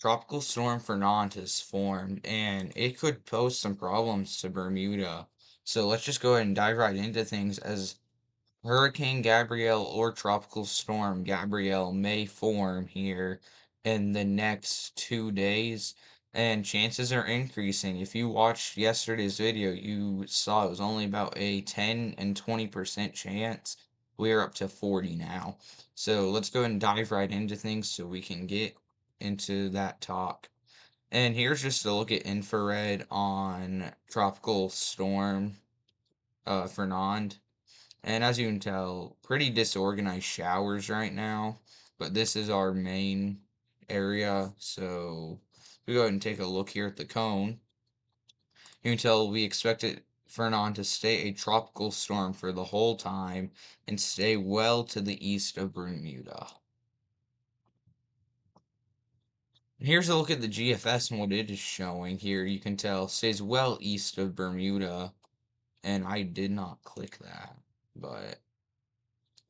Tropical storm Fernand has formed, and it could pose some problems to Bermuda. So let's just go ahead and dive right into things as Hurricane Gabrielle or Tropical Storm Gabrielle may form here in the next 2 days, and chances are increasing. If you watched yesterday's video, you saw it was only about a 10 and 20% chance. We're up to 40 now. So let's go ahead and dive right into things so we can get into that talk. And here's just a look at infrared on Tropical Storm Fernand. And as you can tell, pretty disorganized showers right now, but this is our main area. So we go ahead and take a look here at the cone. You can tell we expect it Fernand to stay a tropical storm for the whole time and stay well to the east of Bermuda. And here's a look at the GFS and what it is showing here. You can tell stays well east of Bermuda, and I did not click that, but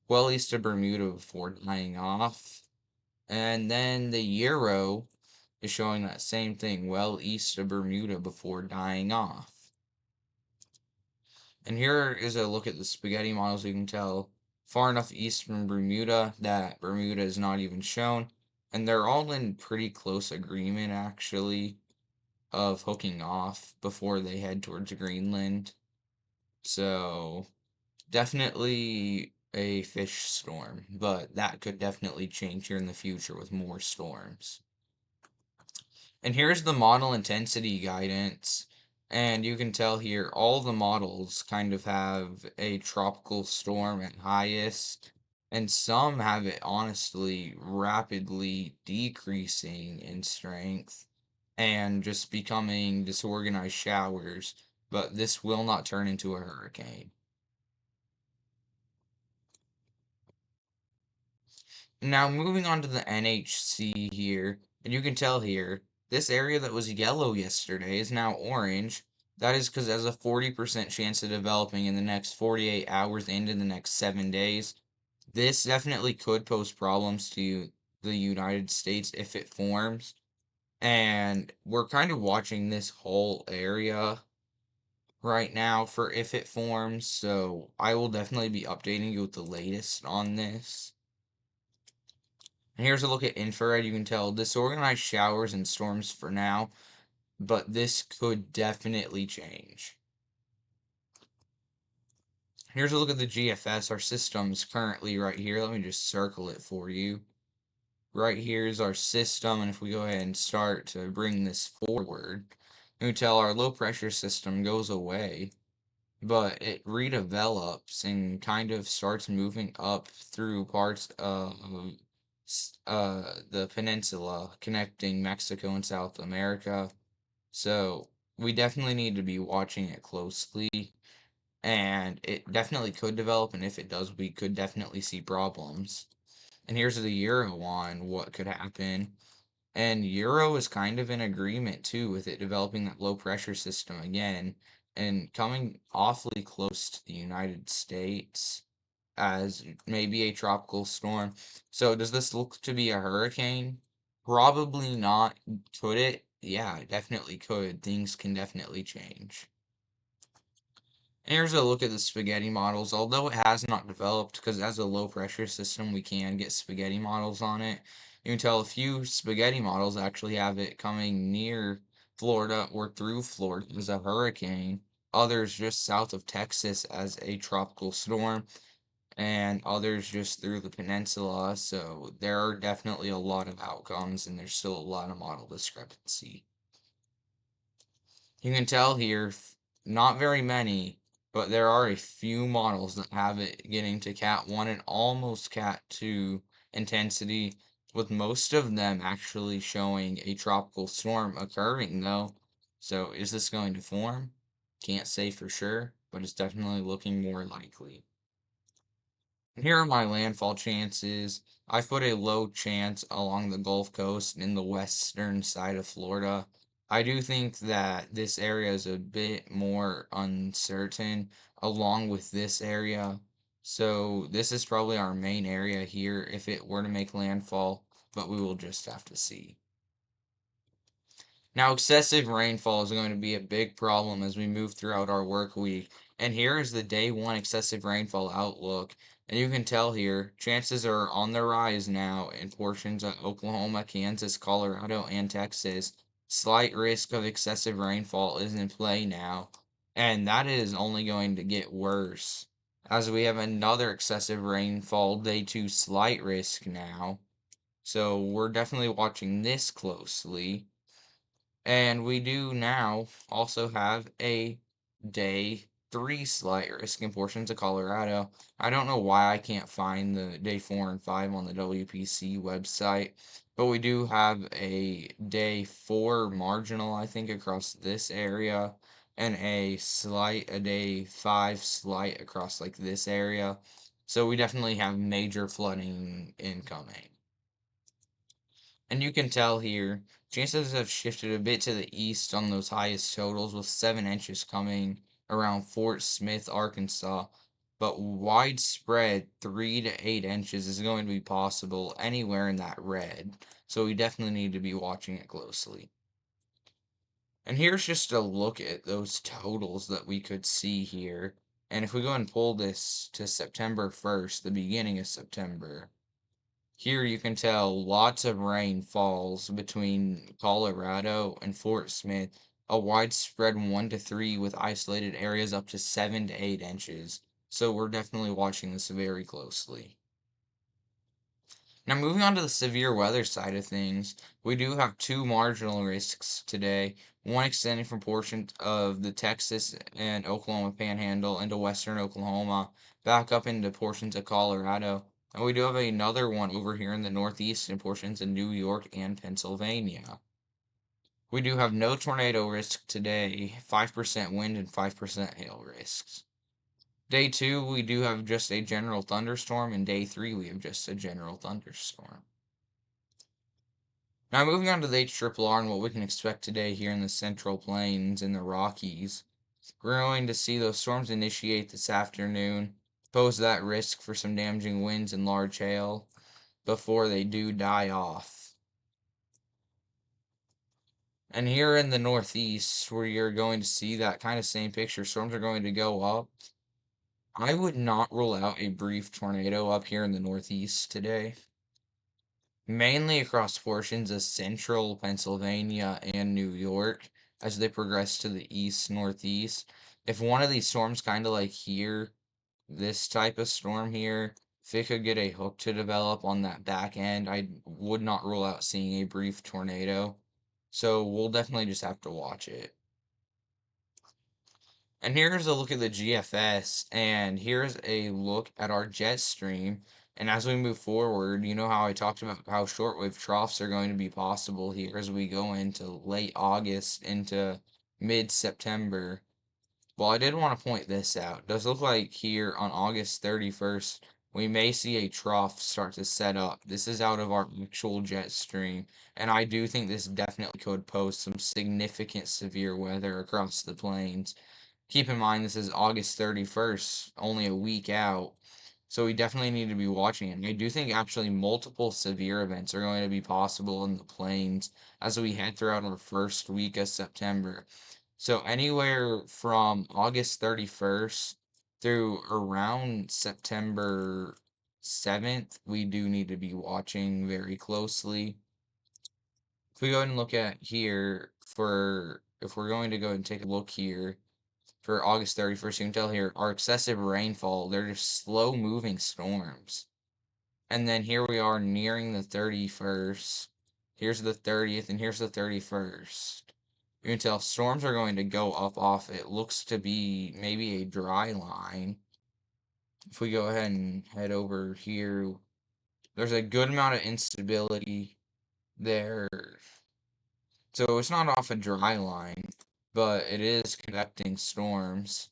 well east of Bermuda before dying off. And then the euro is showing that same thing, well east of Bermuda before dying off. And here is a look at the spaghetti models. You can tell far enough east from Bermuda that Bermuda is not even shown. And they're all in pretty close agreement, actually, of hooking off before they head towards Greenland. So, definitely a fish storm, but that could definitely change here in the future with more storms. And here's the model intensity guidance. And you can tell here all the models kind of have a tropical storm at highest, and some have it honestly rapidly decreasing in strength and just becoming disorganized showers, but this will not turn into a hurricane. Now, moving on to the NHC here, and you can tell here, this area that was yellow yesterday is now orange. That is because it has a 40% chance of developing in the next 48 hours into the next 7 days. This definitely could pose problems to the United States if it forms. And we're kind of watching this whole area right now for if it forms. So I will definitely be updating you with the latest on this. And here's a look at infrared. You can tell disorganized showers and storms for now, but this could definitely change. Here's a look at the GFS. Our system's currently right here. Let me just circle it for you. Right here is our system, and if we go ahead and start to bring this forward, you can tell our low pressure system goes away, but it redevelops and kind of starts moving up through parts of the peninsula connecting Mexico and South America. So we definitely need to be watching it closely, and it definitely could develop, and if it does, we could definitely see problems. And here's the Euro on what could happen. And Euro is kind of in agreement too with it developing that low pressure system again and coming awfully close to the United States as maybe a tropical storm. So does this look to be a hurricane? Probably not. Could it? Yeah, it definitely could. Things can definitely change. And here's a look at the spaghetti models. Although it has not developed, because as a low pressure system, we can get spaghetti models on it. You can tell a few spaghetti models actually have it coming near Florida or through Florida as a hurricane. Others just south of Texas as a tropical storm, and others just through the peninsula. So there are definitely a lot of outcomes, and there's still a lot of model discrepancy. You can tell here, not very many, but there are a few models that have it getting to Cat 1 and almost Cat 2 intensity, with most of them actually showing a tropical storm occurring, though. So is this going to form? Can't say for sure, but it's definitely looking more likely. Here are my landfall chances. I put a low chance along the Gulf Coast in the western side of Florida. I do think that this area is a bit more uncertain along with this area. So this is probably our main area here if it were to make landfall, but we will just have to see. Now, excessive rainfall is going to be a big problem as we move throughout our work week. And here is the day one excessive rainfall outlook. And you can tell here, chances are on the rise now in portions of Oklahoma, Kansas, Colorado, and Texas. Slight risk of excessive rainfall is in play now. And that is only going to get worse as we have another excessive rainfall day two slight risk now. So we're definitely watching this closely. And we do now also have a day three slight risk in portions of Colorado. I don't know why I can't find the day four and five on the WPC website, but we do have a day four marginal, I think, across this area, and a day five slight across like this area. So we definitely have major flooding incoming. And you can tell here, chances have shifted a bit to the east on those highest totals, with 7 inches coming around Fort Smith, Arkansas. But widespread 3 to 8 inches is going to be possible anywhere in that red. So we definitely need to be watching it closely. And here's just a look at those totals that we could see here. And if we go and pull this to September 1st, the beginning of September, here you can tell lots of rain falls between Colorado and Fort Smith, a widespread 1 to 3 with isolated areas up to 7 to 8 inches. So we're definitely watching this very closely. Now, moving on to the severe weather side of things, we do have two marginal risks today. One extending from portions of the Texas and Oklahoma panhandle into western Oklahoma, back up into portions of Colorado. And we do have another one over here in the northeast in portions of New York and Pennsylvania. We do have no tornado risk today, 5% wind and 5% hail risks. Day two, we do have just a general thunderstorm, and day three, we have just a general thunderstorm. Now, moving on to the HRRR and what we can expect today here in the Central Plains and the Rockies. We're going to see those storms initiate this afternoon, pose that risk for some damaging winds and large hail before they do die off. And here in the Northeast, where you're going to see that kind of same picture, storms are going to go up. I would not rule out a brief tornado up here in the Northeast today, mainly across portions of central Pennsylvania and New York as they progress to the east northeast. If one of these storms, kind of like here, this type of storm here, if it could get a hook to develop on that back end, I would not rule out seeing a brief tornado. So we'll definitely just have to watch it. And here's a look at the GFS, and here's a look at our jet stream. And as we move forward, you know how I talked about how shortwave troughs are going to be possible here as we go into late August into mid-September. Well, I did want to point this out. It does look like here on August 31st, we may see a trough start to set up. This is out of our actual jet stream, and I do think this definitely could pose some significant severe weather across the plains. Keep in mind, this is August 31st, only a week out. So we definitely need to be watching it. And I do think actually multiple severe events are going to be possible in the plains as we head throughout our first week of September. So anywhere from August 31st through around September 7th, we do need to be watching very closely. If we go ahead and look at here for, if we're going to go and take a look here, for August 31st, you can tell here our excessive rainfall, they're just slow moving storms. And then here we are nearing the 31st. Here's the 30th, and here's the 31st. You can tell storms are going to go up off it. Looks to be maybe a dry line. If we go ahead and head over here, there's a good amount of instability there. So it's not off a dry line, but it is conducting storms.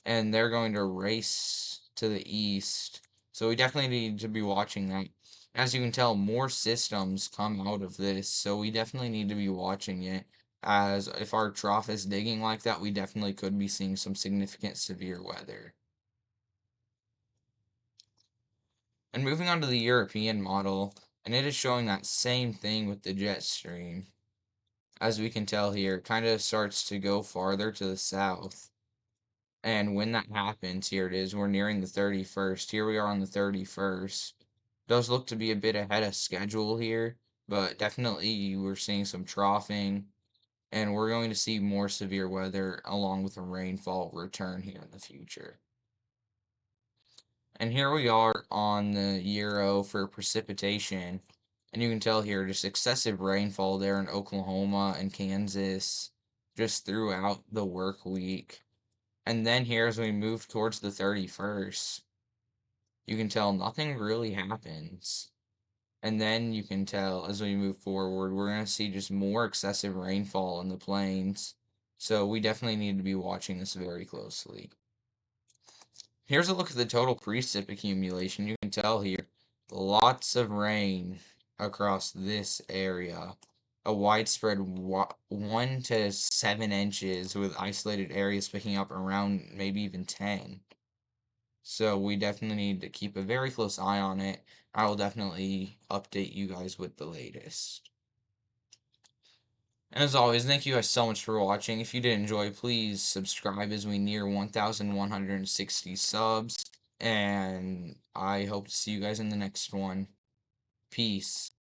And they're going to race to the east. So we definitely need to be watching that. As you can tell, more systems come out of this, so we definitely need to be watching it. As if our trough is digging like that, we definitely could be seeing some significant severe weather. And moving on to the European model, and it is showing that same thing with the jet stream. as we can tell here, kind of starts to go farther to the south. And when that happens, here it is, we're nearing the 31st. Here we are on the 31st. Does look to be a bit ahead of schedule here, but definitely we're seeing some troughing, and we're going to see more severe weather along with a rainfall return here in the future. And here we are on the Euro for precipitation. And you can tell here just excessive rainfall there in Oklahoma and Kansas just throughout the work week. And then here as we move towards the 31st, you can tell nothing really happens. And then you can tell as we move forward, we're going to see just more excessive rainfall in the plains. So we definitely need to be watching this very closely. Here's a look at the total precip accumulation. You can tell here, lots of rain across this area. A widespread 1 to 7 inches with isolated areas picking up around maybe even 10. So we definitely need to keep a very close eye on it. I will definitely update you guys with the latest. And as always, thank you guys so much for watching. If you did enjoy, please subscribe as we near 1,160 subs. And I hope to see you guys in the next one. Peace.